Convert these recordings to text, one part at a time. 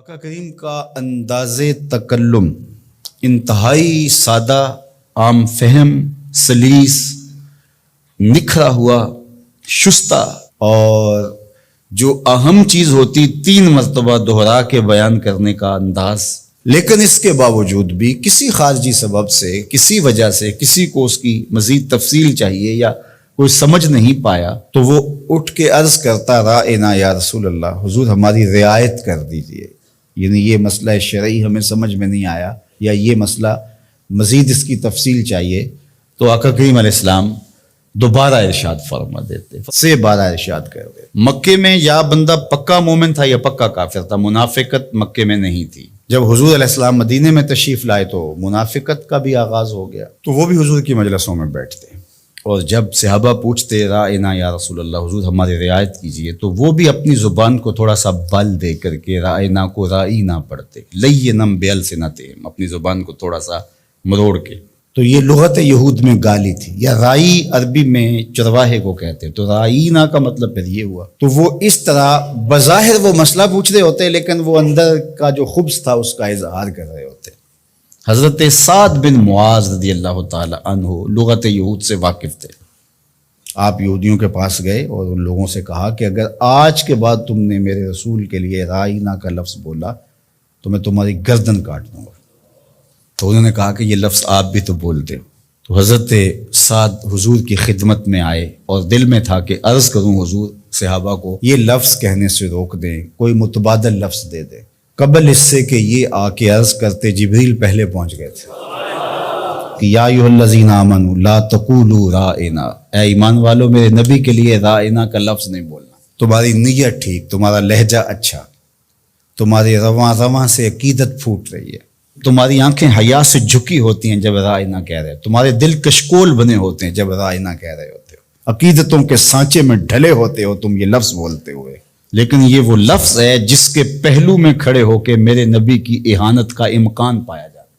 آقا کریم کا انداز تکلم انتہائی سادہ، عام فہم، سلیس، نکھرا ہوا، شستہ، اور جو اہم چیز ہوتی 3 مرتبہ دہرا کے بیان کرنے کا انداز، لیکن اس کے باوجود بھی کسی خارجی سبب سے، کسی وجہ سے کسی کو اس کی مزید تفصیل چاہیے یا کوئی سمجھ نہیں پایا تو وہ اٹھ کے عرض کرتا رائنا یا رسول اللہ، حضور ہماری رعایت کر دیجئے، یعنی یہ مسئلہ شرعی ہمیں سمجھ میں نہیں آیا یا یہ مسئلہ مزید اس کی تفصیل چاہیے، تو آقا کریم علیہ السلام دوبارہ ارشاد فرما دیتے، سے بارہ ارشاد کر دیتے۔ مکے میں یا بندہ پکا مومن تھا یا پکا کافر تھا، منافقت مکے میں نہیں تھی۔ جب حضور علیہ السلام مدینے میں تشریف لائے تو منافقت کا بھی آغاز ہو گیا، تو وہ بھی حضور کی مجلسوں میں بیٹھتے، اور جب صحابہ پوچھتے رائنا یا رسول اللہ، حضور ہماری رعایت کیجئے، تو وہ بھی اپنی زبان کو تھوڑا سا بل دے کر کے رائنا کو رائی نہ پڑھتے، لینم بِأَلْسِنَتِهِمْ، اپنی زبان کو تھوڑا سا مروڑ کے۔ تو یہ لغت یہود میں گالی تھی، یا رائی عربی میں چرواہے کو کہتے، تو رائینا کا مطلب پھر یہ ہوا۔ تو وہ اس طرح بظاہر وہ مسئلہ پوچھ رہے ہوتے، لیکن وہ اندر کا جو خبث تھا اس کا اظہار کر رہے ہوتے۔ حضرت سعد بن معاذ رضی اللہ تعالی عنہ لغت یہود سے واقف تھے۔ آپ یہودیوں کے پاس گئے اور ان لوگوں سے کہا کہ اگر آج کے بعد تم نے میرے رسول کے لیے رائینا کا لفظ بولا تو میں تمہاری گردن کاٹ دوں گا۔ تو انہوں نے کہا کہ یہ لفظ آپ بھی تو بولتے ہو۔ تو حضرت سعد حضور کی خدمت میں آئے اور دل میں تھا کہ عرض کروں حضور صحابہ کو یہ لفظ کہنے سے روک دیں، کوئی متبادل لفظ دے دیں۔ قبل اس سے کہ یہ آ کے عرض کرتے جبریل پہلے پہنچ گئے تھے کہ یا ایھا الذین آمنوا لا تقولوا رائنا، اے ایمان والو میرے نبی کے لیے رائنا کا لفظ نہیں بولنا۔ تمہاری نیت ٹھیک، تمہارا لہجہ اچھا، تمہاری رواں سے عقیدت پھوٹ رہی ہے، تمہاری آنکھیں حیا سے جھکی ہوتی ہیں جب رائنا کہہ رہے، تمہارے دل کشکول بنے ہوتے ہیں جب رائنا کہہ رہے ہوتے ہو، عقیدتوں کے سانچے میں ڈھلے ہوتے ہو تم یہ لفظ بولتے ہوئے، لیکن یہ وہ لفظ ہے جس کے پہلو میں کھڑے ہو کے میرے نبی کی اہانت کا امکان پایا جاتا ہے۔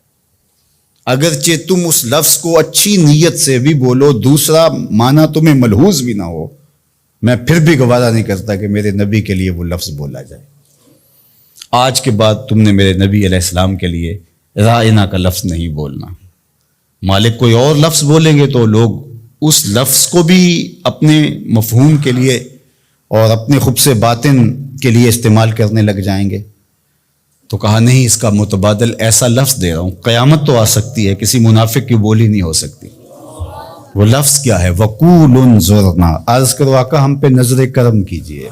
اگرچہ تم اس لفظ کو اچھی نیت سے بھی بولو، دوسرا معنی تمہیں ملحوظ بھی نہ ہو، میں پھر بھی گوارا نہیں کرتا کہ میرے نبی کے لیے وہ لفظ بولا جائے۔ آج کے بعد تم نے میرے نبی علیہ السلام کے لیے رائنا کا لفظ نہیں بولنا۔ مالک کوئی اور لفظ بولیں گے تو لوگ اس لفظ کو بھی اپنے مفہوم کے لیے اور اپنے خبث باطن کے لیے استعمال کرنے لگ جائیں گے۔ تو کہا نہیں، اس کا متبادل ایسا لفظ دے رہا ہوں، قیامت تو آ سکتی ہے، کسی منافق کی بولی نہیں ہو سکتی۔ وہ لفظ کیا ہے؟ وَقُولُ انظُرْنَا، عرض کرو آقا ہم پہ نظر کرم کیجئے۔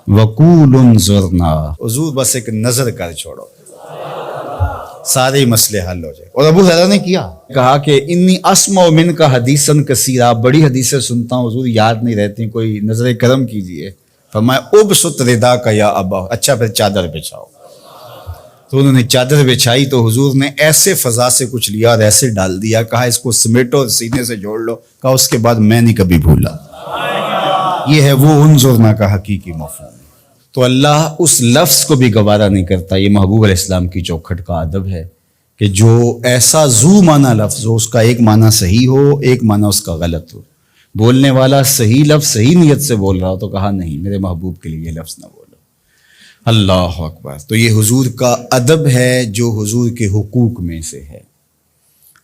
وَقُولُ انظُرْنَا، حضور بس ایک نظر کر چھوڑو، سارے مسئلے حل ہو جائے۔ اور ابو ہریرہ نے کہا کہ انی اسمع منک حدیثا کثیرا، بڑی حدیثیں سنتا ہوں حضور، یاد نہیں رہتی، کوئی نظر کرم کیجئے۔ فرمایا ابسط رداک یا ابا، اچھا پھر چادر بچھاؤ۔ تو انہوں نے چادر بچھائی تو حضور نے ایسے فضا سے کچھ لیا اور ایسے ڈال دیا، کہا اس کو سمیٹو اور سینے سے جوڑ لو، کہا اس کے بعد میں نہیں کبھی بھولا۔ یہ ہے وہ انظرنا کا حقیقی مفہوم۔ تو اللہ اس لفظ کو بھی گوارا نہیں کرتا۔ یہ محبوب علیہ السلام کی چوکھٹ کا ادب ہے کہ جو ایسا ذو معنی لفظ ہو، اس کا ایک معنی صحیح ہو، ایک معنی اس کا غلط ہو، بولنے والا صحیح لفظ صحیح نیت سے بول رہا ہو تو کہا نہیں، میرے محبوب کے لیے یہ لفظ نہ بولو۔ اللہ اکبر۔ تو یہ حضور کا ادب ہے جو حضور کے حقوق میں سے ہے۔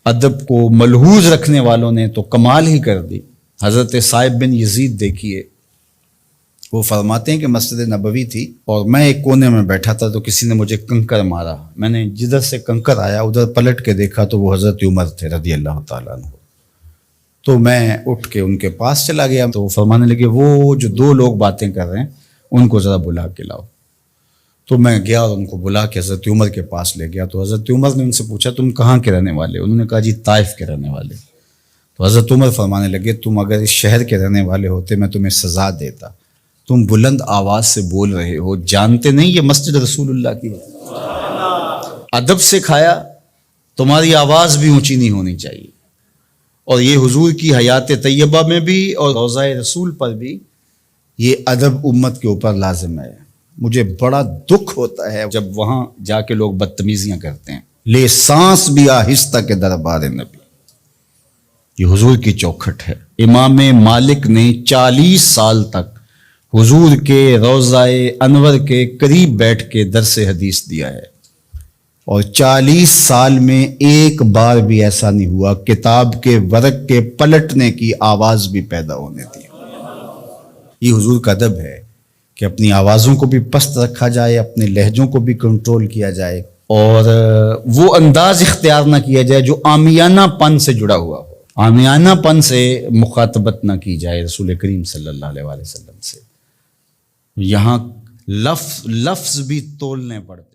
ادب کو ملحوظ رکھنے والوں نے تو کمال ہی کر دی۔ حضرت صائب بن یزید دیکھیے، وہ فرماتے ہیں کہ مسجد نبوی تھی اور میں ایک کونے میں بیٹھا تھا تو کسی نے مجھے کنکر مارا، میں نے جدھر سے کنکر آیا ادھر پلٹ کے دیکھا تو وہ حضرت عمر تھے رضی اللہ تعالیٰ عنہ۔ تو میں اٹھ کے ان کے پاس چلا گیا تو وہ فرمانے لگے وہ جو 2 لوگ باتیں کر رہے ہیں ان کو ذرا بلا کے لاؤ۔ تو میں گیا اور ان کو بلا کے حضرت عمر کے پاس لے گیا۔ تو حضرت عمر نے ان سے پوچھا تم کہاں کے رہنے والے؟ انہوں نے کہا جی طائف کے رہنے والے۔ تو حضرت عمر فرمانے لگے تم اگر اس شہر کے رہنے والے ہوتے میں تمہیں سزا دیتا، تم بلند آواز سے بول رہے ہو، جانتے نہیں یہ مسجد رسول اللہ کی ہے۔ ادب سے کھایا، تمہاری آواز بھی اونچی نہیں ہونی چاہیے۔ اور یہ حضور کی حیات طیبہ میں بھی اور روضہ رسول پر بھی یہ ادب امت کے اوپر لازم ہے۔ مجھے بڑا دکھ ہوتا ہے جب وہاں جا کے لوگ بدتمیزیاں کرتے ہیں۔ لے سانس بھی آہستہ کے دربار نبی، یہ حضور کی چوکھٹ ہے۔ امام مالک نے 40 سال تک حضور کے روضہ انور کے قریب بیٹھ کے درس حدیث دیا ہے، اور 40 سال میں ایک بار بھی ایسا نہیں ہوا کتاب کے ورق کے پلٹنے کی آواز بھی پیدا ہونے دی۔ یہ حضور کا ادب ہے کہ اپنی آوازوں کو بھی پست رکھا جائے، اپنے لہجوں کو بھی کنٹرول کیا جائے، اور وہ انداز اختیار نہ کیا جائے جو عامیانہ پن سے جڑا ہوا ہو۔ عامیانہ پن سے مخاطبت نہ کی جائے رسول کریم صلی اللہ علیہ وسلم سے۔ یہاں لفظ بھی تولنے پڑتے۔